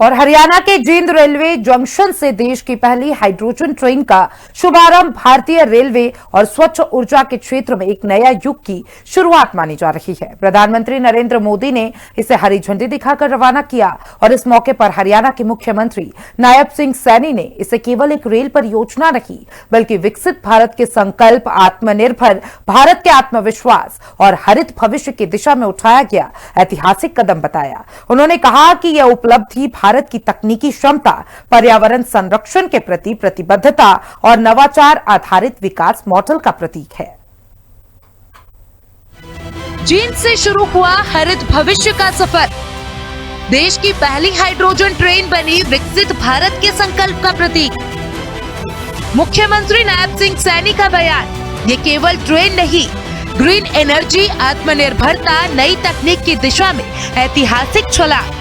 और हरियाणा के Jind railway junction से देश की पहली हाइड्रोजन ट्रेन का शुभारंभ भारतीय रेलवे और स्वच्छ ऊर्जा के क्षेत्र में एक नया युग की शुरुआत मानी जा रही है। प्रधानमंत्री नरेंद्र मोदी ने इसे हरी झंडी दिखाकर रवाना किया और इस मौके पर हरियाणा के मुख्यमंत्री नायब सिंह सैनी ने इसे केवल एक रेल परियोजना नहीं बल्कि विकसित भारत के संकल्प, आत्मनिर्भर भारत के आत्मविश्वास और हरित भविष्य की दिशा में उठाया गया ऐतिहासिक कदम बताया। उन्होंने कहा कि यह उपलब्धि भारत की तकनीकी क्षमता, पर्यावरण संरक्षण के प्रति प्रतिबद्धता और नवाचार आधारित विकास मॉडल का प्रतीक है। जींद से शुरू हुआ हरित भविष्य का सफर, देश की पहली हाइड्रोजन ट्रेन बनी विकसित भारत के संकल्प का प्रतीक। मुख्यमंत्री नायब सिंह सैनी का बयान, ये केवल ट्रेन नहीं, ग्रीन एनर्जी, आत्मनिर्भरता, नई तकनीक की दिशा में ऐतिहासिक छलांग।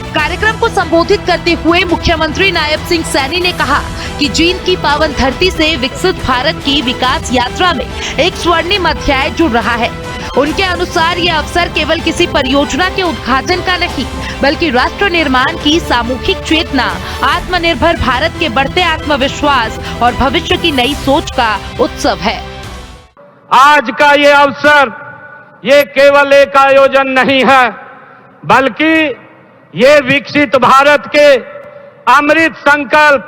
कार्यक्रम को संबोधित करते हुए मुख्यमंत्री नायब सिंह सैनी ने कहा कि जींद की पावन धरती से विकसित भारत की विकास यात्रा में एक स्वर्णिम अध्याय जुड़ रहा है। उनके अनुसार यह अवसर केवल किसी परियोजना के उद्घाटन का नहीं बल्कि राष्ट्र निर्माण की सामूहिक चेतना, आत्मनिर्भर भारत के बढ़ते आत्मविश्वास और भविष्य की नई सोच का उत्सव है। आज का ये अवसर ये केवल एक आयोजन नहीं है बल्कि ये विकसित भारत के अमृत संकल्प,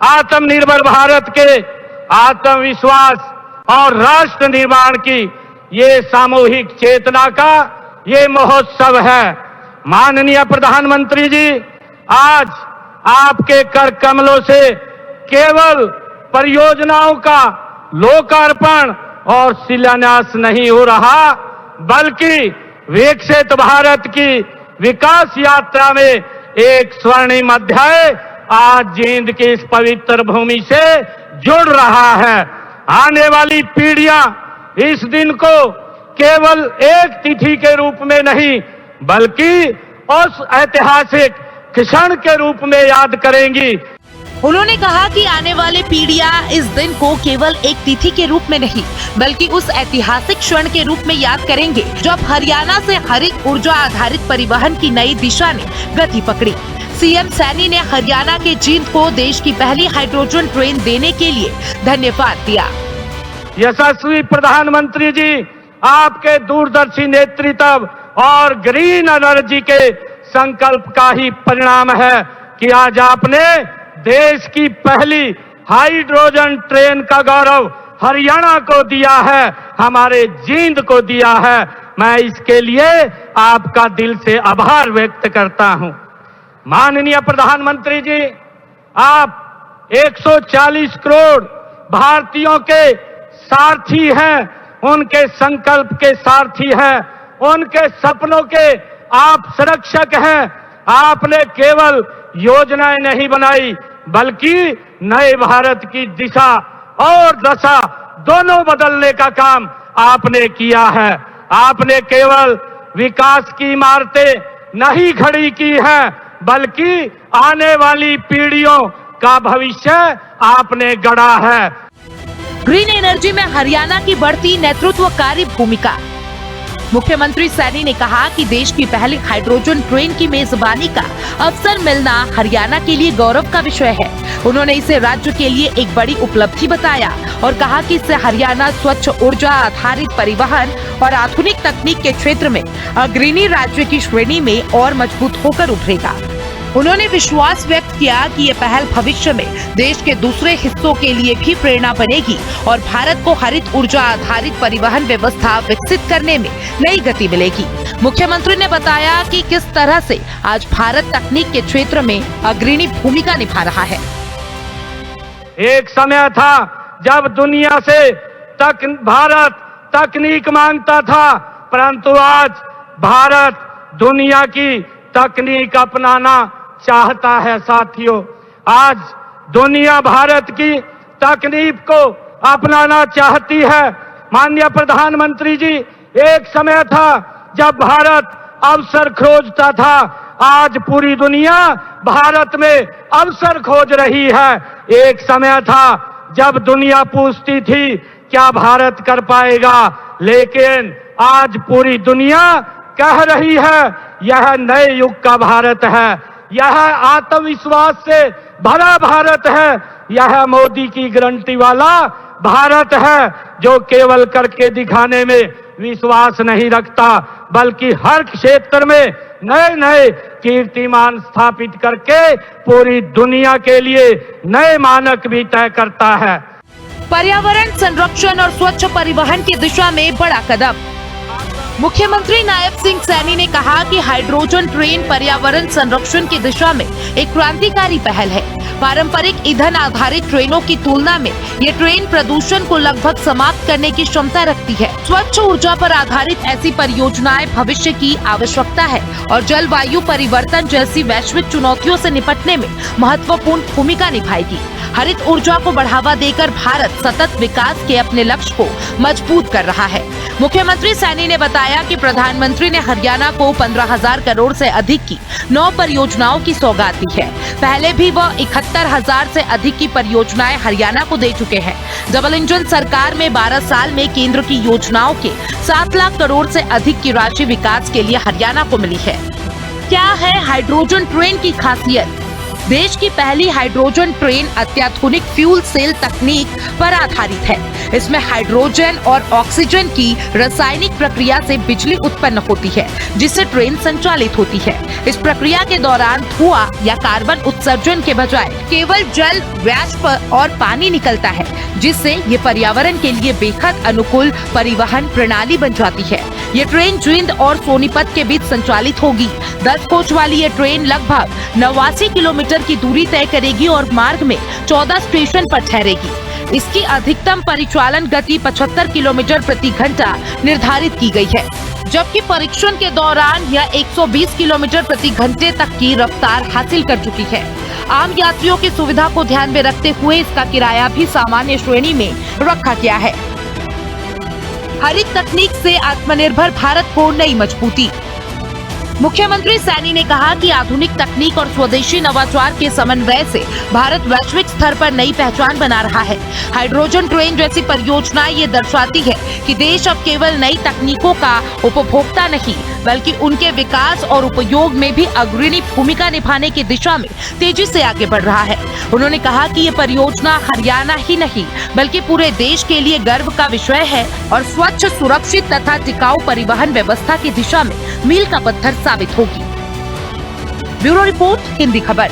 आत्मनिर्भर भारत के आत्मविश्वास और राष्ट्र निर्माण की ये सामूहिक चेतना का ये महोत्सव है। माननीय प्रधानमंत्री जी, आज आपके कर कमलों से केवल परियोजनाओं का लोकार्पण और शिलान्यास नहीं हो रहा बल्कि विकसित भारत की विकास यात्रा में एक स्वर्णिम अध्याय आज जींद की इस पवित्र भूमि से जुड़ रहा है। आने वाली पीढ़ियां इस दिन को केवल एक तिथि के रूप में नहीं बल्कि उस ऐतिहासिक क्षण के रूप में याद करेंगी। उन्होंने कहा कि आने वाली पीढ़ियां इस दिन को केवल एक तिथि के रूप में नहीं बल्कि उस ऐतिहासिक क्षण के रूप में याद करेंगे जब हरियाणा से हरित ऊर्जा आधारित परिवहन की नई दिशा ने गति पकड़ी। सीएम सैनी ने हरियाणा के जींद को देश की पहली हाइड्रोजन ट्रेन देने के लिए धन्यवाद दिया। यशस्वी प्रधानमंत्री जी, आपके दूरदर्शी नेतृत्व और ग्रीन एनर्जी के संकल्प का ही परिणाम है कि आज आपने देश की पहली हाइड्रोजन ट्रेन का गौरव हरियाणा को दिया है, हमारे जींद को दिया है। मैं इसके लिए आपका दिल से आभार व्यक्त करता हूं। माननीय प्रधानमंत्री जी, आप 140 करोड़ भारतीयों के सारथी हैं, उनके संकल्प के सारथी हैं, उनके सपनों के आप संरक्षक हैं। आपने केवल योजनाएं नहीं बनाई बल्कि नए भारत की दिशा और दशा दोनों बदलने का काम आपने किया है। आपने केवल विकास की इमारतें नहीं खड़ी की हैं बल्कि आने वाली पीढ़ियों का भविष्य आपने गढ़ा है। ग्रीन एनर्जी में हरियाणा की बढ़ती नेतृत्वकारी भूमिका। मुख्यमंत्री सैनी ने कहा कि देश की पहली हाइड्रोजन ट्रेन की मेजबानी का अवसर मिलना हरियाणा के लिए गौरव का विषय है। उन्होंने इसे राज्य के लिए एक बड़ी उपलब्धि बताया और कहा कि इससे हरियाणा स्वच्छ ऊर्जा आधारित परिवहन और आधुनिक तकनीक के क्षेत्र में अग्रणी राज्य की श्रेणी में और मजबूत होकर उभरेगा। उन्होंने विश्वास व्यक्त किया कि ये पहल भविष्य में देश के दूसरे हिस्सों के लिए भी प्रेरणा बनेगी और भारत को हरित ऊर्जा आधारित परिवहन व्यवस्था विकसित करने में नई गति मिलेगी। मुख्यमंत्री ने बताया कि किस तरह से आज भारत तकनीक के क्षेत्र में अग्रणी भूमिका निभा रहा है। एक समय था जब दुनिया से भारत तकनीक मांगता था, परंतु आज भारत दुनिया की तकनीक अपनाना चाहता है। साथियों, आज दुनिया भारत की तकनीक को अपनाना चाहती है। माननीय प्रधानमंत्री जी, एक समय था जब भारत अवसर खोजता था, आज पूरी दुनिया भारत में अवसर खोज रही है। एक समय था जब दुनिया पूछती थी क्या भारत कर पाएगा, लेकिन आज पूरी दुनिया कह रही है यह नए युग का भारत है। यह आत्मविश्वास से भरा भारत है। यह मोदी की गारंटी वाला भारत है, जो केवल करके दिखाने में विश्वास नहीं रखता, बल्कि हर क्षेत्र में नए नए कीर्तिमान स्थापित करके पूरी दुनिया के लिए नए मानक भी तय करता है। पर्यावरण संरक्षण और स्वच्छ परिवहन की दिशा में बड़ा कदम। मुख्यमंत्री नायब सिंह सैनी ने कहा कि हाइड्रोजन ट्रेन पर्यावरण संरक्षण की दिशा में एक क्रांतिकारी पहल है। पारंपरिक ईंधन आधारित ट्रेनों की तुलना में ये ट्रेन प्रदूषण को लगभग समाप्त करने की क्षमता रखती है। स्वच्छ ऊर्जा पर आधारित ऐसी परियोजनाएं भविष्य की आवश्यकता है और जलवायु परिवर्तन जैसी वैश्विक चुनौतियों से निपटने में महत्वपूर्ण भूमिका निभाएगी। हरित ऊर्जा को बढ़ावा देकर भारत सतत विकास के अपने लक्ष्य को मजबूत कर रहा है। मुख्यमंत्री सैनी ने बताया कि प्रधानमंत्री ने हरियाणा को 15,000 करोड़ से अधिक की 9 परियोजनाओं की सौगात दी है। पहले भी वह 71,000 से अधिक की परियोजनाएं हरियाणा को दे चुके हैं। डबल इंजन सरकार में 12 साल में केंद्र की योजनाओं के 7 लाख करोड़ से अधिक की राशि विकास के लिए हरियाणा को मिली है। क्या है हाइड्रोजन ट्रेन की खासियत? देश की पहली हाइड्रोजन ट्रेन अत्याधुनिक फ्यूल सेल तकनीक पर आधारित है। इसमें हाइड्रोजन और ऑक्सीजन की रासायनिक प्रक्रिया से बिजली उत्पन्न होती है, जिससे ट्रेन संचालित होती है। इस प्रक्रिया के दौरान धुआं या कार्बन उत्सर्जन के बजाय केवल जल, वाष्प और पानी निकलता है, जिससे ये पर्यावरण के लिए बेहद अनुकूल परिवहन प्रणाली बन जाती है। ये ट्रेन जींद और सोनीपत के बीच संचालित होगी। 10 कोच वाली ये ट्रेन लगभग 89 किलोमीटर की दूरी तय करेगी और मार्ग में 14 स्टेशन पर ठहरेगी। इसकी अधिकतम परिचालन गति 75 किलोमीटर प्रति घंटा निर्धारित की गई है, जबकि परीक्षण के दौरान यह 120 किलोमीटर प्रति घंटे तक की रफ्तार हासिल कर चुकी है। आम यात्रियों की सुविधा को ध्यान में रखते हुए इसका किराया भी सामान्य श्रेणी में रखा गया है। हरित तकनीक से आत्मनिर्भर भारत को नई मजबूती। मुख्यमंत्री सैनी ने कहा कि आधुनिक तकनीक और स्वदेशी नवाचार के समन्वय से भारत वैश्विक स्तर पर नई पहचान बना रहा है। हाइड्रोजन ट्रेन जैसी परियोजनाएं ये दर्शाती है कि देश अब केवल नई तकनीकों का उपभोक्ता नहीं, बल्कि उनके विकास और उपयोग में भी अग्रणी भूमिका निभाने की दिशा में तेजी से आगे बढ़ रहा है। उन्होंने कहा कि ये परियोजना हरियाणा ही नहीं, बल्कि पूरे देश के लिए गर्व का विषय है और स्वच्छ, सुरक्षित तथा टिकाऊ परिवहन व्यवस्था की दिशा में मील का पत्थर साबित होगी। ब्यूरो रिपोर्ट, हिंदी खबर।